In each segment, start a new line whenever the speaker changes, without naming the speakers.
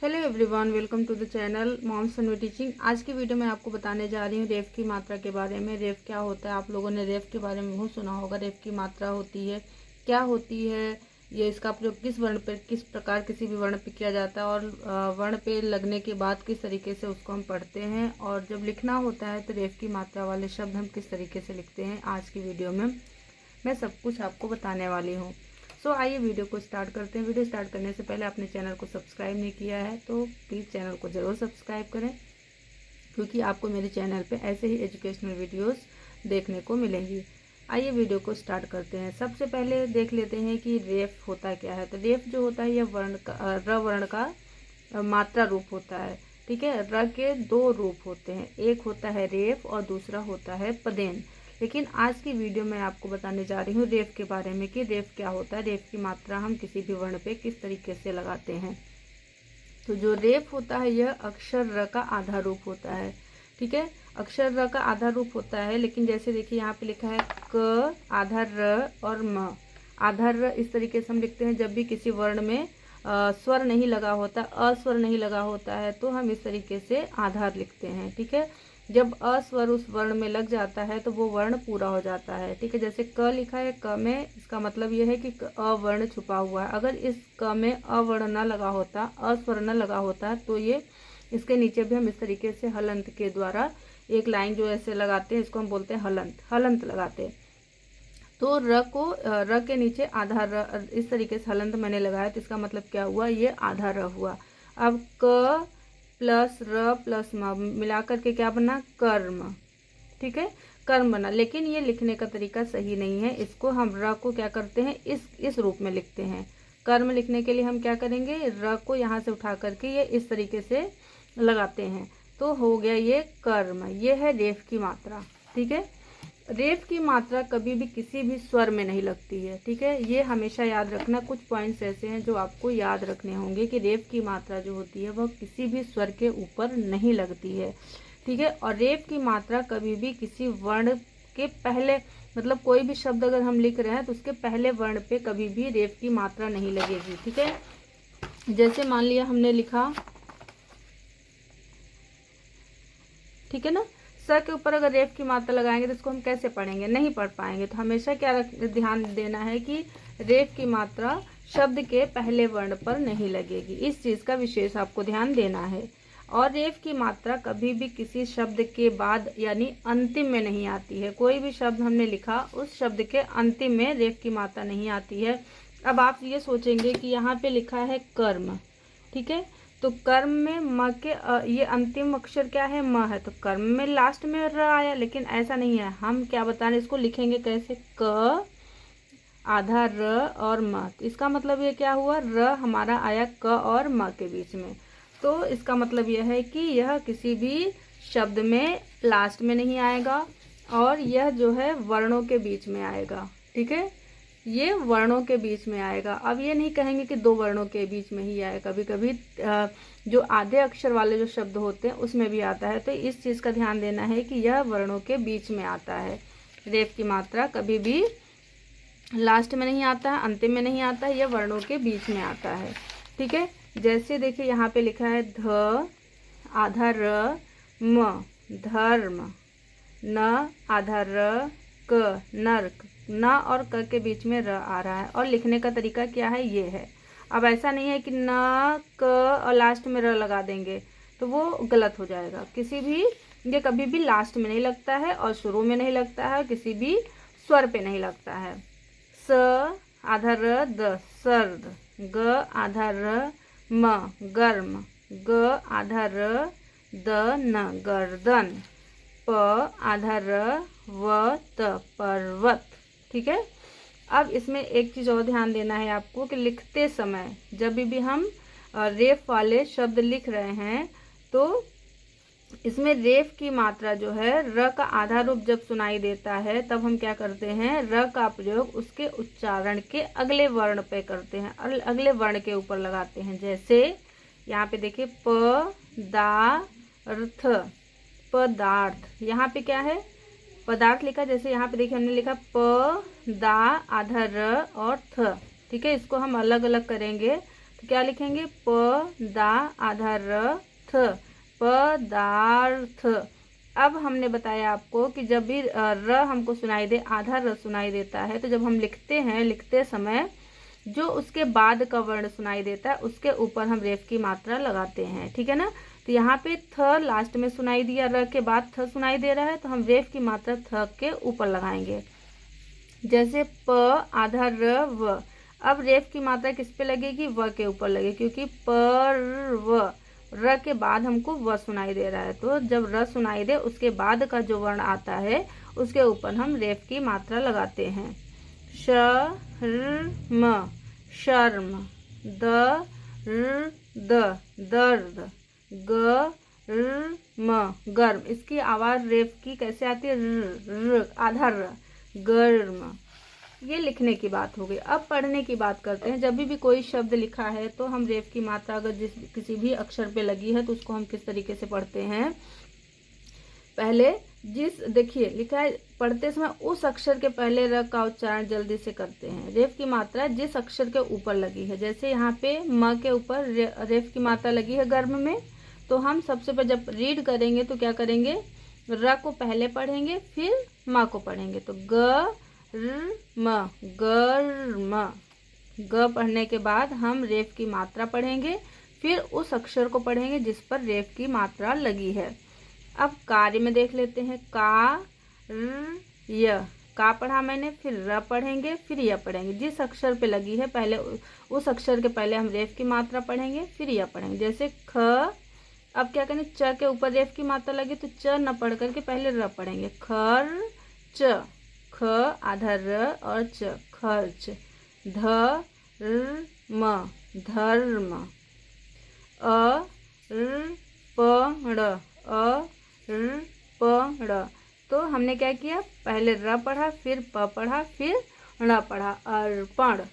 Hello everyone, welcome to the channel Moms Fun Teaching. आज की video में आपको बताने जा रही हूँ रेफ की मात्रा के बारे में। रेफ क्या होता है? आप लोगों ने रेफ के बारे में बहुत सुना होगा। रेफ की मात्रा होती है, क्या होती है, ये इसका प्रयोग किस वर्ण पर, किस प्रकार किसी भी वर्ण पे किया जाता है और वर्ण पे लगने के बाद किस तरीके से उसको हम पढ़ते हैं, और जब लिखना होता है तो रेफ की मात्रा वाले शब्द हम किस तरीके से लिखते हैं। आज की वीडियो में मैं सब कुछ आपको बताने वाली हूँ। सो आइए वीडियो को स्टार्ट करते हैं। वीडियो स्टार्ट करने से पहले आपने चैनल को सब्सक्राइब नहीं किया है तो प्लीज़ चैनल को ज़रूर सब्सक्राइब करें, क्योंकि आपको मेरे चैनल पे ऐसे ही एजुकेशनल वीडियोस देखने को मिलेंगी। आइए वीडियो को स्टार्ट करते हैं। सबसे पहले देख लेते हैं कि रेफ होता क्या है। तो रेफ जो होता है यह वर्ण का र वर्ण का मात्रा रूप होता है। ठीक है, र के दो रूप होते हैं, एक होता है रेफ और दूसरा होता है पदेन। लेकिन आज की वीडियो में आपको बताने जा रही हूँ रेफ के बारे में कि रेफ क्या होता है, रेफ की मात्रा हम किसी भी वर्ण पे किस तरीके से लगाते हैं। तो जो रेफ होता है यह अक्षर र का आधा रूप होता है। ठीक है, अक्षर र का आधा रूप होता है। लेकिन जैसे देखिए यहाँ पे लिखा है क आधा र और म आधा र, इस तरीके से हम लिखते हैं जब भी किसी वर्ण में स्वर नहीं लगा होता, अस्वर नहीं लगा होता है, तो हम इस तरीके से आधार लिखते हैं। ठीक है, जब अस्वर उस वर्ण में लग जाता है तो वो वर्ण पूरा हो जाता है। ठीक है, जैसे क लिखा है, क में, इसका मतलब यह है कि अवर्ण छुपा हुआ है। अगर इस क में अवर्ण न लगा होता, अस्वर न लगा होता, तो ये इसके नीचे भी हम इस तरीके से हलंत के द्वारा एक लाइन जो ऐसे लगाते हैं, इसको हम बोलते हैं हलंत, हलंत लगाते हैं। तो र के नीचे आधा र, इस तरीके से हलंत मैंने लगाया, तो इसका मतलब क्या हुआ, ये आधा र हुआ। अब क प्लस र प्लस म मिलाकर के क्या बना, कर्म। ठीक है, कर्म बना। लेकिन ये लिखने का तरीका सही नहीं है। इसको हम र को क्या करते हैं, इस रूप में लिखते हैं। कर्म लिखने के लिए हम क्या करेंगे, र को यहाँ से उठा करके ये इस तरीके से लगाते हैं, तो हो गया ये कर्म। ये है रेफ की मात्रा। ठीक है, रेफ की मात्रा कभी भी किसी भी स्वर में नहीं लगती है। ठीक है, ये हमेशा याद रखना। कुछ पॉइंट्स ऐसे हैं जो आपको याद रखने होंगे कि रेफ की मात्रा जो होती है वह किसी भी स्वर के ऊपर नहीं लगती है। ठीक है, और रेफ की मात्रा कभी भी किसी वर्ण के पहले, मतलब कोई भी शब्द अगर हम लिख रहे हैं तो उसके पहले वर्ण पे कभी भी रेफ की मात्रा नहीं लगेगी। ठीक है, जैसे मान लिया हमने लिखा, ठीक है ना, स के ऊपर अगर रेफ की मात्रा लगाएंगे तो इसको हम कैसे पढ़ेंगे, नहीं पढ़ पाएंगे। तो हमेशा क्या ध्यान देना है कि रेफ की मात्रा शब्द के पहले वर्ण पर नहीं लगेगी। इस चीज़ का विशेष आपको ध्यान देना है। और रेफ की मात्रा कभी भी किसी शब्द के बाद यानी अंतिम में नहीं आती है। कोई भी शब्द हमने लिखा, उस शब्द के अंतिम में रेफ की मात्रा नहीं आती है। अब आप ये सोचेंगे कि यहाँ पे लिखा है कर्म। ठीक है, तो कर्म में म के ये अंतिम अक्षर क्या है, म है, तो कर्म में लास्ट में र आया। लेकिन ऐसा नहीं है, हम क्या बता रहे हैं, इसको लिखेंगे कैसे, क आधा र और म। तो इसका मतलब ये क्या हुआ, र हमारा आया क और म के बीच में। तो इसका मतलब यह है कि यह किसी भी शब्द में लास्ट में नहीं आएगा, और यह जो है वर्णों के बीच में आएगा। ठीक है, ये वर्णों के बीच में आएगा। अब ये नहीं कहेंगे कि दो वर्णों के बीच में ही आए, कभी कभी जो आधे अक्षर वाले जो शब्द होते हैं उसमें भी आता है। तो इस चीज़ का ध्यान देना है कि यह वर्णों के बीच में आता है। रेफ की मात्रा कभी भी लास्ट में नहीं आता है, अंतिम में नहीं आता है, यह वर्णों के बीच में आता है। ठीक है, जैसे देखिए यहाँ पे लिखा है ध आधा र म धर्म, न आधा र क नर्क, न और क के बीच में र आ रहा है, और लिखने का तरीका क्या है, ये है। अब ऐसा नहीं है कि न क और लास्ट में र लगा देंगे तो वो गलत हो जाएगा। किसी भी, ये कभी भी लास्ट में नहीं लगता है और शुरू में नहीं लगता है, किसी भी स्वर पे नहीं लगता है। स आधा र द सर्द, ग आधा र म गर्म, ग आधा र द न गर्दन, प आधा र व त पर्वत। ठीक है, अब इसमें एक चीज़ और ध्यान देना है आपको कि लिखते समय जब भी हम रेफ वाले शब्द लिख रहे हैं तो इसमें रेफ की मात्रा जो है, र का आधा रूप जब सुनाई देता है तब हम क्या करते हैं, र का प्रयोग उसके उच्चारण के अगले वर्ण पे करते हैं, अगले वर्ण के ऊपर लगाते हैं। जैसे यहाँ पे देखिए प दा अर्थ, पदार्थ, यहाँ पे क्या है, पदार्थ लिखा। जैसे यहाँ पे देखिए हमने लिखा प दा आधा र और थ। ठीक है, इसको हम अलग अलग करेंगे तो क्या लिखेंगे, प दा आधा र थ, पदार्थ। अब हमने बताया आपको कि जब भी र हमको सुनाई दे, आधा र सुनाई देता है, तो जब हम लिखते हैं, लिखते समय जो उसके बाद का वर्ण सुनाई देता है उसके ऊपर हम रेफ की मात्रा लगाते हैं। ठीक है ना। तो यहाँ पे थ लास्ट में सुनाई दिया, र के बाद थ सुनाई दे रहा है, तो हम रेफ की मात्रा थ के ऊपर लगाएंगे। जैसे प आधा र व, अब रेफ की मात्रा किस पे लगेगी, व के ऊपर लगेगी, क्योंकि पर व, र के बाद हमको व सुनाई दे रहा है, तो जब र सुनाई दे उसके बाद का जो वर्ण आता है उसके ऊपर हम रेफ की मात्रा लगाते हैं। शर्म शर्म, दर्द, गर्म। इसकी आवाज रेफ की कैसे आती है, र आधा र, गर्म। ये लिखने की बात हो गई। अब पढ़ने की बात करते हैं। जब भी कोई शब्द लिखा है तो हम रेफ की मात्रा अगर किसी भी अक्षर पे लगी है तो उसको हम किस तरीके से पढ़ते हैं। पहले देखिए लिखा है, पढ़ते समय उस अक्षर के पहले र का उच्चारण जल्दी से करते हैं। रेफ की मात्रा जिस अक्षर के ऊपर लगी है, जैसे यहाँ पे म के ऊपर रेफ की मात्रा लगी है गर्म में, तो हम सबसे पहले जब रीड करेंगे तो क्या करेंगे, र को पहले पढ़ेंगे फिर म को पढ़ेंगे, तो गर्म, गर्म। ग पढ़ने के बाद हम रेफ की मात्रा पढ़ेंगे, फिर उस अक्षर को पढ़ेंगे जिस पर रेफ की मात्रा लगी है। अब कार्य में देख लेते हैं। का पढ़ा मैंने, फिर र पढ़ेंगे, फिर य पढ़ेंगे। जिस अक्षर पे लगी है पहले उस अक्षर के पहले हम रेफ की मात्रा पढ़ेंगे, फिर य पढ़ेंगे। जैसे ख, अब क्या करेंगे, च के ऊपर रेफ की मात्रा लगी तो च न पढ़ करके पहले र पढ़ेंगे। खर च, ख आधा र और च, खर्च। धर्म, धर्म। अर्पण, अर्पण। तो हमने क्या किया, पहले र पढ़ा, फिर प पढ़ा, फिर ण पढ़ा, अर्पण।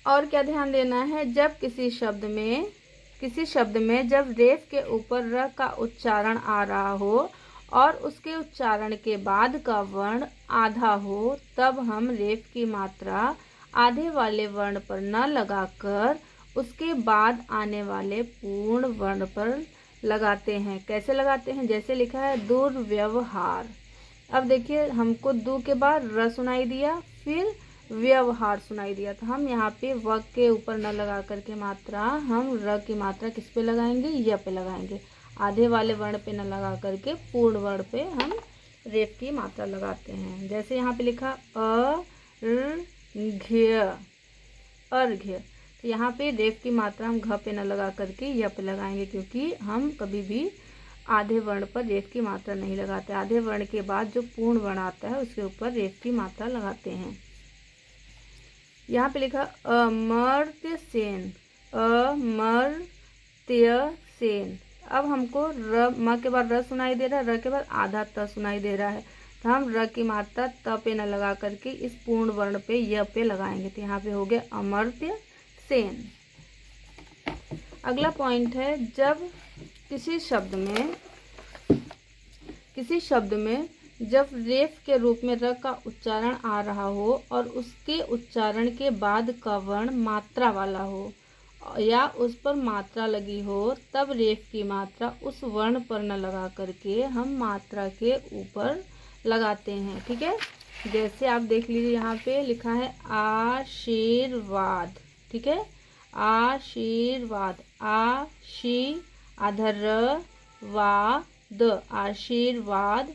और क्या ध्यान देना है, जब किसी शब्द में जब रेफ के ऊपर र का उच्चारण आ रहा हो और उसके उच्चारण के बाद का वर्ण आधा हो, तब हम रेफ की मात्रा आधे वाले वर्ण पर न लगाकर उसके बाद आने वाले पूर्ण वर्ण पर लगाते हैं। कैसे लगाते हैं, जैसे लिखा है दुर्व्यवहार। अब देखिए हमको दु के बाद र सुनाई दिया, फिर व्यवहार सुनाई दिया, तो हम यहाँ पे व के ऊपर न लगा करके मात्रा हम र की मात्रा किस पे लगाएंगे, य पे लगाएंगे। आधे वाले वर्ण पे न लगा करके पूर्ण वर्ण पे हम रेफ की मात्रा लगाते हैं। जैसे यहाँ पे लिखा अर्घ्य, तो यहाँ पे रेफ की मात्रा हम घ पे न लगा करके य पे लगाएंगे, क्योंकि हम कभी भी आधे वर्ण पर रेफ की मात्रा नहीं लगाते। आधे वर्ण के बाद जो पूर्ण वर्ण आता है उसके ऊपर रेफ की मात्रा लगाते हैं। यहाँ पे लिखा अमर्त्य सेन, अमर्त्य सेन। अब हमको र, म के बाद र सुनाई दे रहा है, र के बाद आधा त सुनाई दे रहा है, तो हम र की मात्रा त पे न लगा करके इस पूर्ण वर्ण पे य पे लगाएंगे, तो यहाँ पे हो गया अमर्त्य सेन। अगला पॉइंट है, जब किसी शब्द में जब रेफ के रूप में र का उच्चारण आ रहा हो और उसके उच्चारण के बाद का वर्ण मात्रा वाला हो या उस पर मात्रा लगी हो, तब रेफ की मात्रा उस वर्ण पर न लगा करके हम मात्रा के ऊपर लगाते हैं। ठीक है। जैसे आप देख लीजिए यहाँ पे लिखा है आशीर्वाद। ठीक है, आशीर्वाद, आशी आधा र वा द, आशीर्वाद।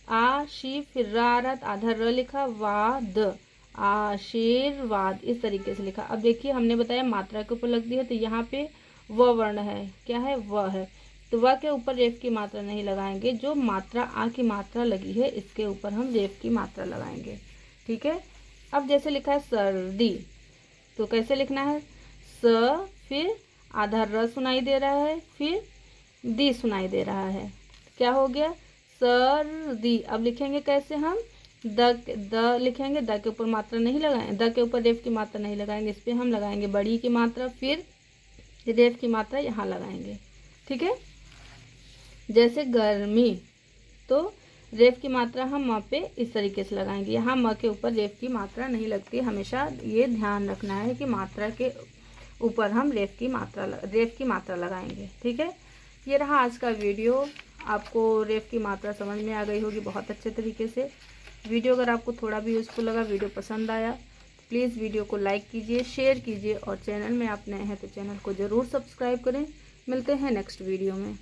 आशी फिर र आ रहा, आधा र लिखा, वा द, आशीर्वाद। इस तरीके से लिखा। अब देखिए हमने बताया मात्रा के ऊपर लगती है, तो यहाँ पे व वर्ण है, क्या है, व है, तो व के ऊपर रेफ की मात्रा नहीं लगाएंगे। जो मात्रा आ की मात्रा लगी है इसके ऊपर हम रेफ की मात्रा लगाएंगे। ठीक है। अब जैसे लिखा है सर्दी, तो कैसे लिखना है, स फिर आधा र सुनाई दे रहा है, फिर दी सुनाई दे रहा है, क्या हो गया, सर्दी। अब लिखेंगे कैसे हम, द लिखेंगे, द के ऊपर मात्रा नहीं लगाएंगे, द के ऊपर रेफ की मात्रा नहीं लगाएंगे, इस पर हम लगाएंगे बड़ी की मात्रा, फिर रेफ की मात्रा यहाँ लगाएंगे। ठीक है। जैसे गर्मी, तो रेफ की मात्रा हम म पे इस तरीके से लगाएंगे, यहाँ म के ऊपर रेफ की मात्रा नहीं लगती। हमेशा ये ध्यान रखना है कि ऊपर हम रेफ की मात्रा लगाएंगे। ठीक है, ये रहा आज का वीडियो। आपको रेफ की मात्रा समझ में आ गई होगी बहुत अच्छे तरीके से। वीडियो अगर आपको थोड़ा भी यूज़फुल लगा, वीडियो पसंद आया, प्लीज़ वीडियो को लाइक कीजिए, शेयर कीजिए और चैनल में आप नए हैं तो चैनल को ज़रूर सब्सक्राइब करें। मिलते हैं नेक्स्ट वीडियो में।